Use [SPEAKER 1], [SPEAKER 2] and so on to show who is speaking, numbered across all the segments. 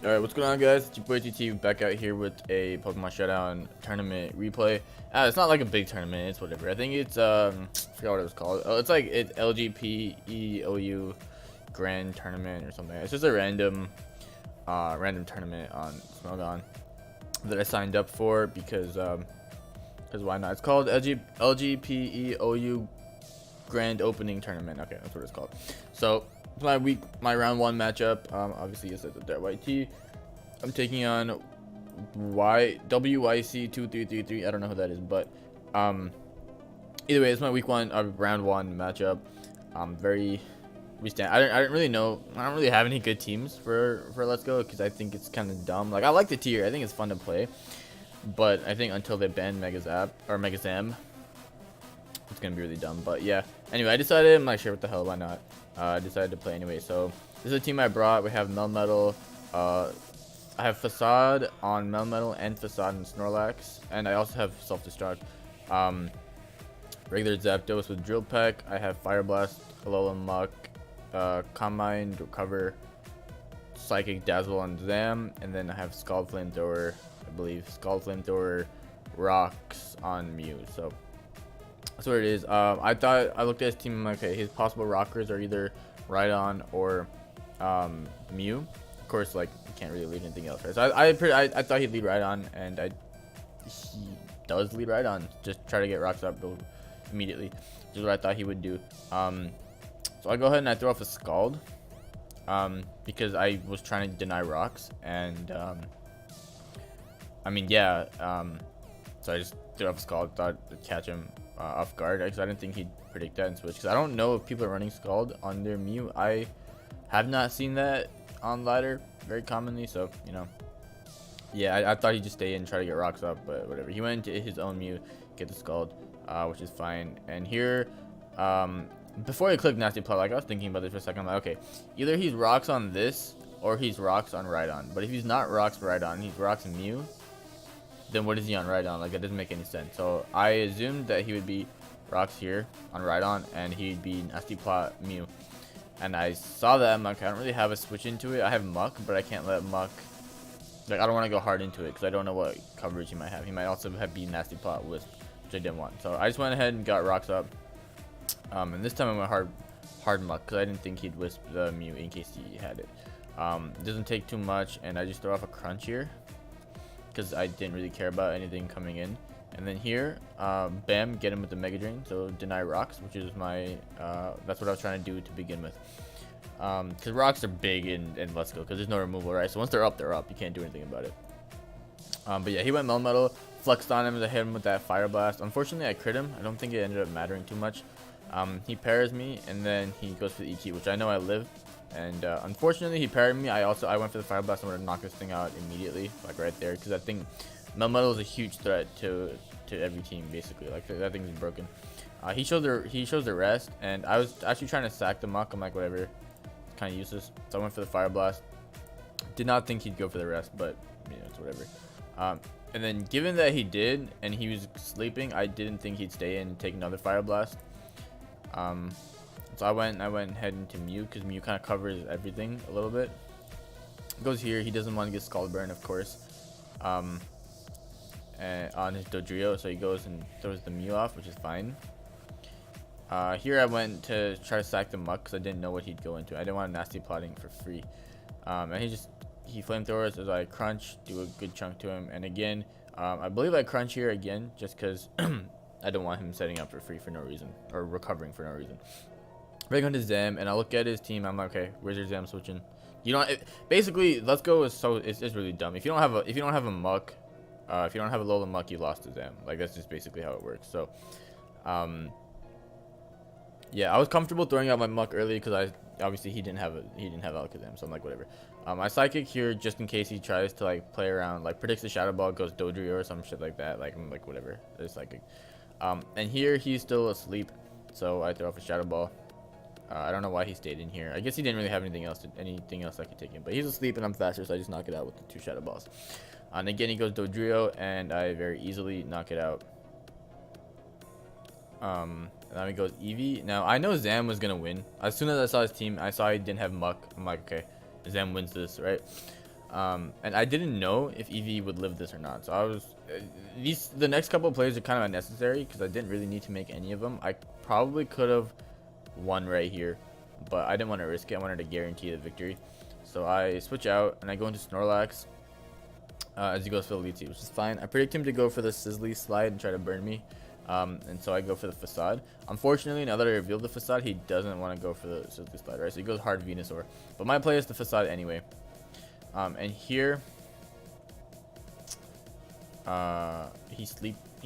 [SPEAKER 1] Alright, what's going on, guys? It's your boy TT back out here with a Pokemon Showdown tournament replay. It's not like a big tournament, it's whatever. I think it's I forgot what it was called. Oh, it's like LGPEOU Grand Tournament or something. It's just a random tournament on Smogon that I signed up for because why not? It's called LGPEOU Grand Opening Tournament. Okay, that's what it's called. So my round one matchup, obviously is at the AssessTheThreatYT. I'm taking on wyc2333. I don't know who that is, but either way, it's my week one round one matchup. I don't really know. I don't really have any good teams for Let's Go because I think it's kind of dumb. Like, I like the tier. I think it's fun to play, but I think until they ban Megazam, it's gonna be really dumb. But yeah, anyway, I decided, I'm not sure what the hell, why not. I decided to play anyway. So this is a team I brought. We have Melmetal, I have Facade on Melmetal and Facade and Snorlax, and I also have Self-Destruct. Regular Zapdos with Drill Peck. I have Fire Blast, Alola Muck, Calm Mind, Recover, Psychic Dazzle on Zam, and then I have Scald Flamethrower, I believe. Scald Flamethrower, Rocks on Mew. So that's what it is. I looked at his team. I'm like, okay, his possible rockers are either Rhydon or Mew. Of course, like, you can't really lead anything else, right? So I thought he'd lead Rhydon, and he does lead Rhydon. Just try to get rocks up immediately, which is what I thought he would do. So I go ahead and I throw off a Scald, because I was trying to deny rocks, and I mean, yeah. So I just threw off a Scald, thought I'd catch him off guard, because I didn't think he'd predict that and switch. Because I don't know if people are running Scald on their Mew. I have not seen that on ladder very commonly, so you know. Yeah, I thought he'd just stay in and try to get rocks up, but whatever. He went into his own Mew, get the Scald, which is fine. And here, before he clicked Nasty Plot, like, I was thinking about this for a second. I'm like, okay, either he's rocks on this or he's rocks on Rhydon. But if he's not rocks Rhydon, he's rocks and Mew, then what is he on Rhydon? Like, that doesn't make any sense. So I assumed that he would be rocks here on Rhydon, and he'd be Nasty Plot Mew. And I saw that. I'm like, I don't really have a switch into it. I have Muck, but I can't let Muck, like, I don't want to go hard into it because I don't know what coverage he might have. He might also have be Nasty Plot Wisp, which I didn't want. So I just went ahead and got rocks up. And this time I went hard Muck because I didn't think he'd Wisp the Mew in case he had it. It doesn't take too much, and I just throw off a Crunch here because I didn't really care about anything coming in. And then here, bam, get him with the Mega Drain, so deny rocks, which is my, that's what I was trying to do to begin with. Because rocks are big in Let's Go, because there's no removal, right? So once they're up, you can't do anything about it. But yeah, he went Melmetal, flexed on him to hit him with that Fire Blast. Unfortunately, I crit him. I don't think it ended up mattering too much. He pairs me, and then he goes for the EQ, which I know I live. And unfortunately, he paired me. I went for the Fire Blast and wanted to knock this thing out immediately, like right there, because I think Melmetal is a huge threat to every team, basically. Like, that thing's broken. He shows the rest, and I was actually trying to sack the Muck. I'm like, whatever, it's kind of useless. So I went for the Fire Blast. Did not think he'd go for the rest, but you know, it's whatever. And then given that he did, and he was sleeping, I didn't think he'd stay in and take another Fire Blast. So I went ahead into Mew, because Mew kind of covers everything a little bit. Goes here. He doesn't want to get Scald Burn, of course. And on his Dodrio, so he goes and throws the Mew off, which is fine. Here I went to try to sack the Muck because I didn't know what he'd go into. I didn't want Nasty Plotting for free. And he flamethrowers as I crunch, do a good chunk to him. And again, I believe I crunch here again just because I don't want him setting up for free for no reason, or recovering for no reason. Break onto Zam, and I look at his team. I'm like, okay, where's your Zam switching? You know, basically, Let's Go is it's really dumb. If you don't have a Muck, if you don't have a Alola Muck, you lost to Zam. Like, that's just basically how it works. So, yeah, I was comfortable throwing out my Muck early because obviously he didn't have Alakazam, so I'm like, whatever. I Psychic here just in case he tries to like play around, like predicts the Shadow Ball, goes Dodrio or some shit like that. Like, I'm like, whatever, it's Psychic. And here he's still asleep, so I throw off a Shadow Ball. I don't know why he stayed in here. I guess he didn't really have anything else I could take in, but he's asleep and I'm faster, so I just knock it out with the 2 Shadow Balls. And again, he goes Dodrio, and I very easily knock it out. And then he goes Eevee. Now, I know Zam was going to win. As soon as I saw his team, I saw he didn't have Muck. I'm like, okay, Zam wins this, right? And I didn't know if Eevee would live this or not. So I was the next couple of plays are kind of unnecessary because I didn't really need to make any of them. I probably could have won right here, but I didn't want to risk it. I wanted to guarantee the victory. So I switch out and I go into Snorlax as he goes for the lead seed, which is fine. I predict him to go for the Sizzly slide and try to burn me. And so I go for the Facade. Unfortunately, now that I revealed the Facade, he doesn't want to go for the Sizzly slide, right? So he goes hard Venusaur. But my play is the Facade anyway. And here, he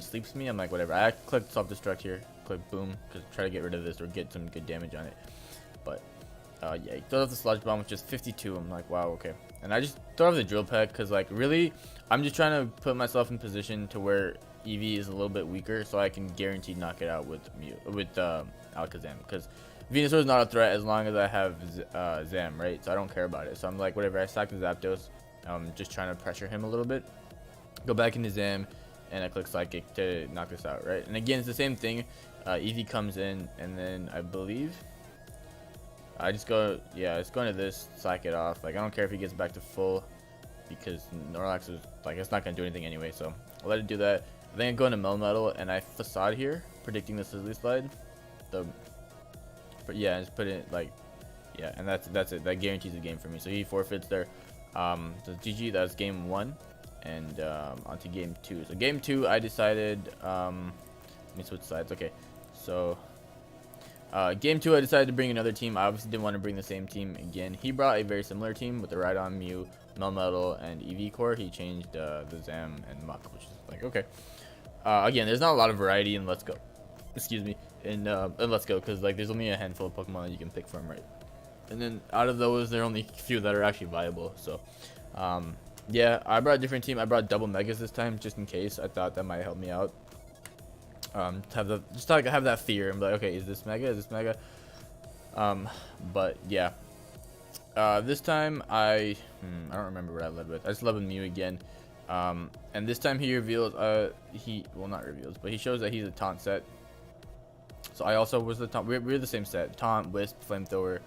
[SPEAKER 1] sleeps me. I'm like, whatever. I clicked self-destruct here. Click boom, because try to get rid of this or get some good damage on it. But yeah, he throws off the Sludge Bomb, which is 52. I'm like, wow, okay. And I just throw off the Drill Peck because, like, really, I'm just trying to put myself in position to where Eevee is a little bit weaker, so I can guarantee knock it out with Alakazam. Because Venusaur is not a threat as long as I have Zam, right? So I don't care about it. So I'm like, whatever. I sack the Zapdos, just trying to pressure him a little bit. Go back into Zam, and I click Psychic to knock this out, right? And again, it's the same thing. Eevee comes in, and then I believe I just go, yeah, it's going to this, psych it off. Like, I don't care if he gets back to full because Snorlax is, like, it's not going to do anything anyway, so I'll let it do that. Then I go into Melmetal, and I Facade here, predicting the Sizzly slide. But yeah, just put it, like, yeah, and that's it. That guarantees the game for me. So he forfeits there. So GG, that's game 1. And on to game 2. So game 2, I decided, let me switch sides. Okay, so game 2, I decided to bring another team. I obviously didn't want to bring the same team again. He brought a very similar team with the Rhydon, Mew, Melmetal, and Eevee core. He changed the Zam and Muck, which is like, okay. Again, there's not a lot of variety in Let's Go. Excuse me, in Let's Go, because like there's only a handful of Pokemon that you can pick from, right? And then out of those, there are only a few that are actually viable. So yeah, I brought a different team. I brought double Megas this time, just in case. I thought that might help me out. To have that fear. I'm like, okay, is this Mega? Is this Mega? But yeah. This time I don't remember what I led with. I just led with Mew again. And this time he reveals well, not reveals, but he shows that he's a taunt set. So I also was the taunt. We're the same set: taunt, Wisp, Flamethrower,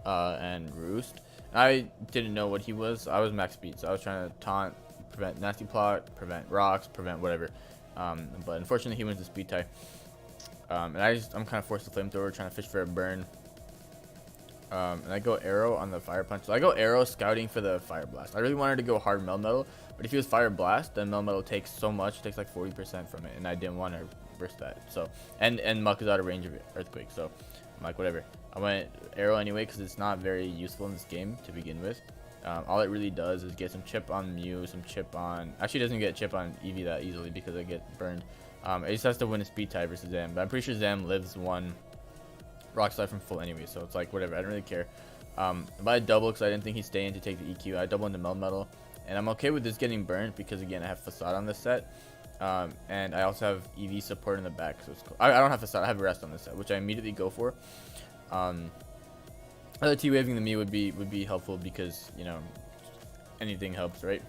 [SPEAKER 1] and Roost. I didn't know what he was. I was max speed, so I was trying to taunt, prevent Nasty Plot, prevent rocks, prevent whatever. But unfortunately he wins the speed tie. And I'm kind of forced to Flamethrower, trying to fish for a burn. And I go Arrow on the Fire Punch. So I go Arrow scouting for the Fire Blast. I really wanted to go hard Melmetal, but if he was Fire Blast, then Melmetal takes so much, it takes like 40% from it, and I didn't want to risk that. So and Muck is out of range of Earthquake, so I'm like, whatever. I went Arrow anyway because it's not very useful in this game to begin with. All it really does is get some chip on Mew, some chip on, actually doesn't get chip on Eevee that easily because I get burned. It just has to win a speed tie versus Zam, but I'm pretty sure Zam lives one Rock Slide from full anyway, so it's like, whatever, I don't really care. But I double because I didn't think he'd stay in to take the EQ. I double into Melmetal, and I'm okay with this getting burned because, again, I have Facade on this set. And I also have Eevee support in the back, so it's cool. I don't have Facade, I have Rest on this set, which I immediately go for. Other T-waving the Mew would be helpful because, you know, anything helps, right?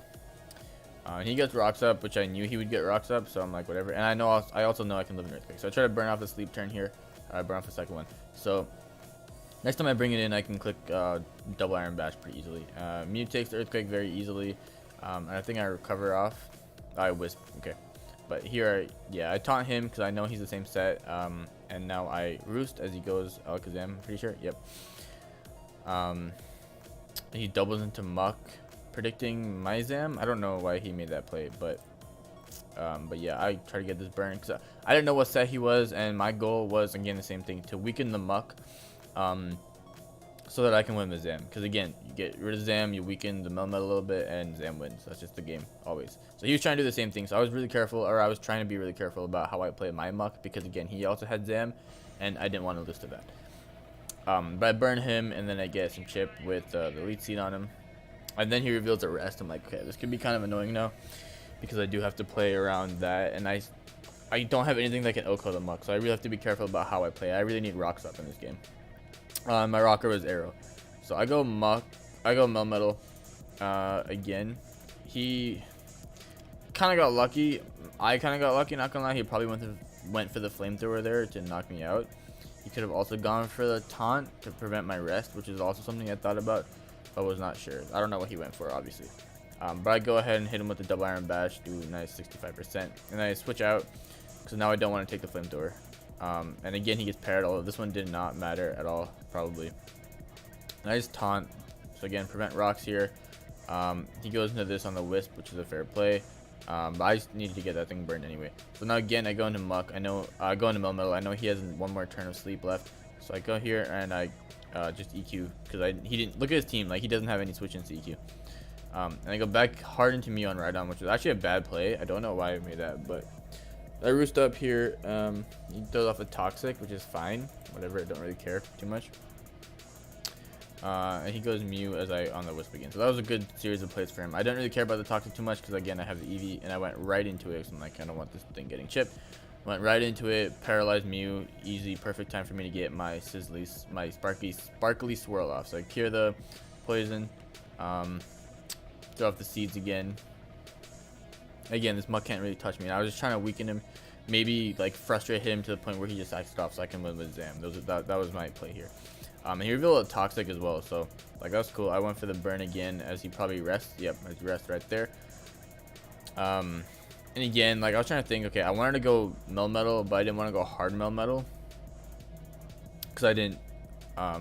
[SPEAKER 1] And he gets Rocks Up, which I knew he would get Rocks Up, so I'm like, whatever. And I also know I can live in Earthquake, so I try to burn off the Sleep turn here. I burn off the second one. So next time I bring it in, I can click double Iron Bash pretty easily. Mew takes the Earthquake very easily, and I think I recover off. I Wisp, okay. But here, I taunt him because I know he's the same set. And now I Roost as he goes Alakazam, I'm pretty sure. Yep. He doubles into Muck, predicting my Zam. I don't know why he made that play, but yeah, I try to get this burn because I didn't know what set he was, and my goal was, again, the same thing, to weaken the Muck, so that I can win the Zam. Because again, you get rid of Zam, you weaken the Melmetal a little bit, and Zam wins. That's just the game always. So he was trying to do the same thing. So I was really careful, or I was trying to be really careful about how I play my Muck, because again, he also had Zam, and I didn't want to lose to that. But I burn him, and then I get some chip with the lead seed on him, and then he reveals a Rest. I'm like, okay, this could be kind of annoying now, because I do have to play around that, and I don't have anything that can OHKO the Muck, so I really have to be careful about how I play. I really need Rocks Up in this game. My rocker was Arrow, so I go Muck, I go Melmetal. Again, he kind of got lucky. I kind of got lucky, not gonna lie. He probably went for the Flamethrower there to knock me out. He could have also gone for the taunt to prevent my Rest, which is also something I thought about, but was not sure. I don't know what he went for, obviously. But I go ahead and hit him with the double iron bash, do a nice 65%, and then I switch out because now I don't want to take the flamethrower. And again, he gets parried, although this one did not matter at all, probably. And I just taunt, so again, prevent rocks here. He goes into this on the wisp, which is a fair play. But I just needed to get that thing burned anyway. So now again, I go into muck. I go into melmetal. I know he has one more turn of sleep left, so I go here and I just EQ because he didn't look at his team, like he doesn't have any switch into EQ. And I go back hard into Mew on Rhydon, which was actually a bad play. I don't know why I made that, but I roost up here. He throws off a toxic, which is fine, whatever. I don't really care too much. And he goes Mew as I on the wisp again. So that was a good series of plays for him. I don't really care about the toxic too much because again I have the Eevee and I went right into it. So I'm like, I don't want this thing getting chipped. Went right into it, paralyzed Mew, easy, perfect time for me to get my my sparkly swirl off. So I cure the poison, throw off the seeds again. Again, this muck can't really touch me. And I was just trying to weaken him, maybe like frustrate him to the point where he just acts off so I can win with Zam. That was my play here. And he revealed a toxic as well, so like that's cool. I went for the burn again as he probably rests. Yep, as he rests right there. And again, like I was trying to think, okay, I wanted to go melmetal, but I didn't want to go hard melmetal because I didn't. I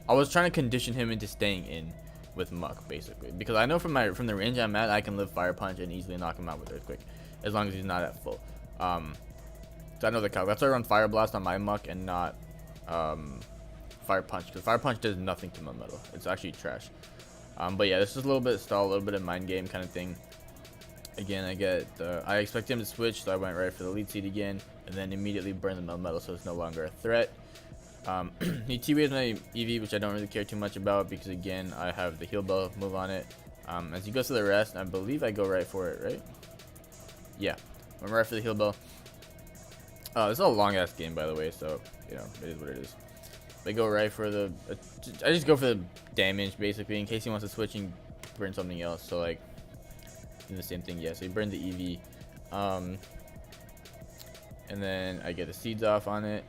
[SPEAKER 1] was trying to condition him into staying in with muck basically, because I know from the range I'm at, I can live fire punch and easily knock him out with earthquake as long as he's not at full. So I know the calc. That's why I run fire blast on my muck and not fire punch, because fire punch does nothing to melmetal. It's actually trash. But yeah, this is a little bit stall, a little bit of mind game kind of thing. Again, I expect him to switch, so I went right for the lead seed again, and then immediately burn the melmetal, so it's no longer a threat. He T-waves my Eevee, which I don't really care too much about because again, I have the heal bell move on it. As he goes to the rest, I believe I go right for it, right? Yeah, I'm right for the heal bell. This is a long ass game, by the way, so you know it is what it is. They go right for the. I just go for the damage basically in case he wants to switch and burn something else. So like, do the same thing. Yeah, so he burned the Eevee, and then I get the seeds off on it.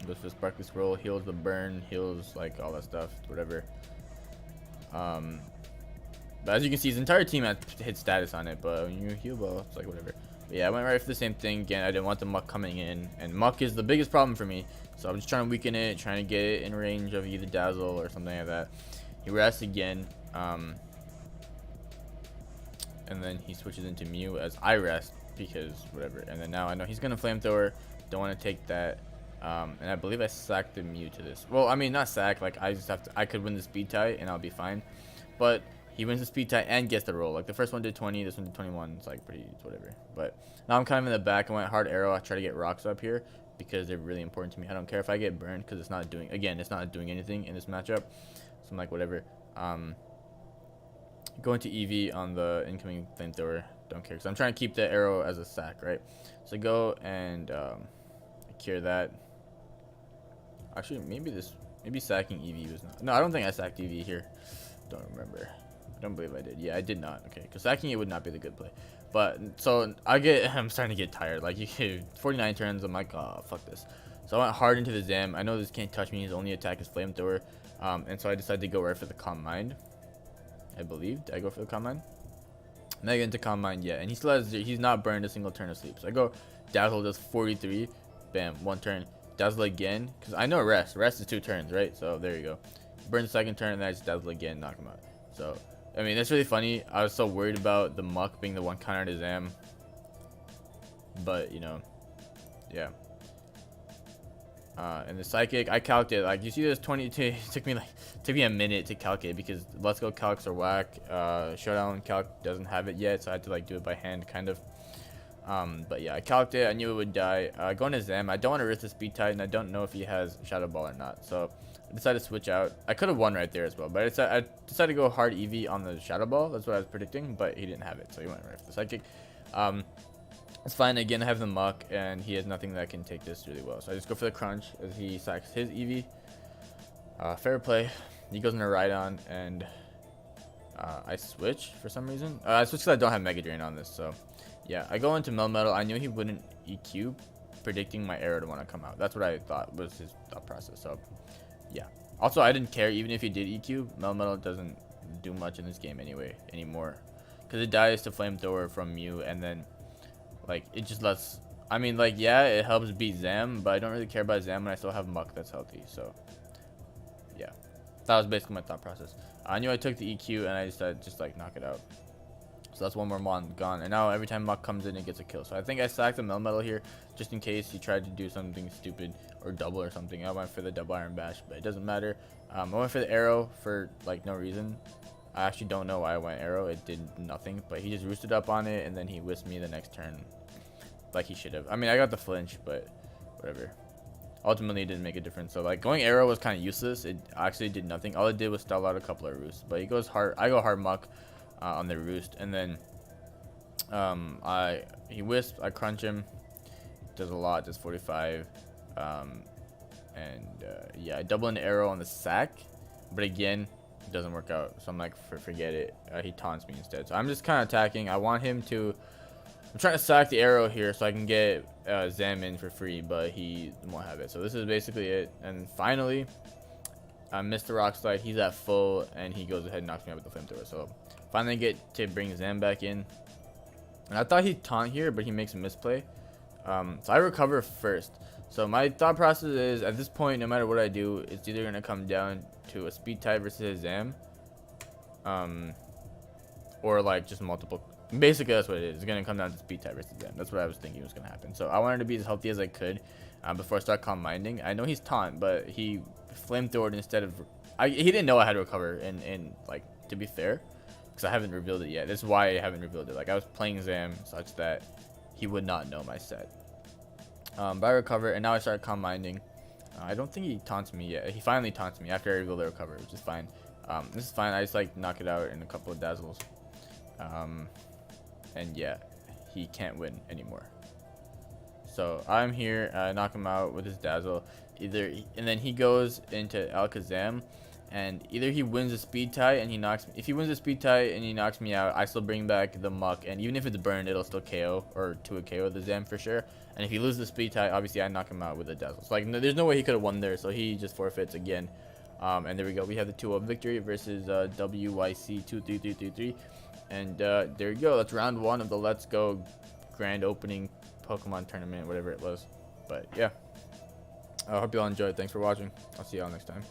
[SPEAKER 1] Goes for the sparkly scroll, heals the burn, heals like all that stuff, whatever. But as you can see, his entire team had hit status on it, but when you heal ball, it's like whatever. But yeah, I went right for the same thing again. I didn't want the muck coming in, and muck is the biggest problem for me. So I'm just trying to weaken it, trying to get it in range of either dazzle or something like that. He rests again, and then he switches into Mew as I rest because whatever. And then now I know he's gonna flamethrower. Don't want to take that. And I believe I sacked the Mew to this. Well, I mean not sack. Like I just have to. I could win the speed tie and I'll be fine. But he wins the speed tie and gets the roll. Like the first one did 20, this one did 21. It's like pretty, it's whatever. But now I'm kind of in the back. I went hard arrow. I try to get rocks up here because they're really important to me. I don't care if I get burned because it's not doing. Again, it's not doing anything in this matchup. So I'm like whatever. Going to Eevee on the incoming flamethrower. Don't care because I'm trying to keep the arrow as a sack, right? So go and cure that. Actually, maybe sacking Eevee was not. No, I don't think I sacked Eevee here. Don't remember. I don't believe I did. Yeah, I did not. Okay, because sacking it would not be the good play. But so I'm starting to get tired. Like 49 turns. I'm like, oh fuck this. So I went hard into the Zam. I know this can't touch me. His only attack is flamethrower. And so I decided to go right for the Calm Mind. I believe. Did I go for the Calm Mind? And I get into Calm Mind, yeah. And he still has. He's not burned a single turn of sleep. So I go Dazzle does 43. Bam, one turn. Dazzle again, because I know rest is 2 turns, right? So there you go. Burn the second turn and then I just dazzle again, knock him out. So I mean that's really funny. I was so worried about the muck being the one counter to Zam, but you know, yeah. And the psychic, I calculated, like you see this 22. It took me a minute to calculate because Let's Go calcs are whack. Showdown calc doesn't have it yet, so I had to like do it by hand kind of. But yeah, I calced it. I knew it would die. Going to Zam, I don't want to risk the speed titan. I don't know if he has Shadow Ball or not. So I decided to switch out. I could have won right there as well, but I decided to go hard Eevee on the Shadow Ball. That's what I was predicting, but he didn't have it, so he went right for the psychic. It's fine. Again, I have the muck, and he has nothing that can take this really well. So I just go for the crunch as he sacks his Eevee. Fair play. He goes into Rhydon, and I switch for some reason. I switch because I don't have Mega Drain on this, so. Yeah, I go into Melmetal. I knew he wouldn't EQ, predicting my arrow to want to come out. That's what I thought was his thought process. So, yeah. Also, I didn't care even if he did EQ. Melmetal doesn't do much in this game anymore, because it dies to flamethrower from Mew, and then like it just lets. I mean, like, yeah, it helps beat Zam, but I don't really care about Zam when I still have Muck that's healthy. So yeah, that was basically my thought process. I knew I took the EQ, and I decided just like knock it out. So that's one more mon gone, and now every time Muck comes in, it gets a kill. So I think I stacked the Melmetal here just in case he tried to do something stupid or double or something. I went for the double Iron Bash, but it doesn't matter. I went for the arrow for like no reason. I actually don't know why I went arrow. It did nothing, but he just roosted up on it, and then he whisked me the next turn like he should have. I mean, I got the flinch, but whatever. Ultimately, it didn't make a difference. So like going arrow was kind of useless. It actually did nothing. All it did was stall out a couple of roosts. But he goes hard. I go hard Muck on the roost, and then he wisps. I crunch him. Does a lot. Does 45. Yeah, I double an arrow on the sack, but again, it doesn't work out. So I'm like, forget it. He taunts me instead. So I'm just kind of attacking. I want him to. I'm trying to sack the arrow here so I can get Zam in for free, but he won't have it. So this is basically it. And finally, I missed the rock slide. He's at full, and he goes ahead and knocks me out with the flamethrower. So finally get to bring Zam back in. And I thought he'd taunt here, but he makes a misplay. So I recover first. So my thought process is, at this point, no matter what I do, it's either going to come down to a speed tie versus a Zam. Or like just multiple. Basically, that's what it is. It's going to come down to speed tie versus Zam. That's what I was thinking was going to happen. So I wanted to be as healthy as I could before I start calm minding. I know he's taunt, but he flamethrowered instead of... he didn't know I had to recover, and like, to be fair, because I haven't revealed it yet. This is why I haven't revealed it. Like, I was playing Zam such that he would not know my set. But I recover, and now I start calm minding. I don't think he taunts me yet. He finally taunts me after I reveal the recover, which is fine. This is fine. I just like knock it out in a couple of dazzles. And yeah, he can't win anymore. So I'm here, knock him out with his dazzle. And then he goes into Alakazam, and either he wins a speed tie and he knocks me. If he wins a speed tie and he knocks me out, I still bring back the Muck, and even if it's burned, it'll still KO, or to a KO the Zam for sure. And if he loses the speed tie, obviously I knock him out with a dazzle. So like, no, there's no way he could have won there, so he just forfeits again. And there we go. We have the 2-0 victory versus wyc2333. And there you go. That's round 1 of the Let's Go grand opening Pokemon tournament, whatever it was. But yeah, I hope you all enjoyed. Thanks for watching. I'll see y'all next time.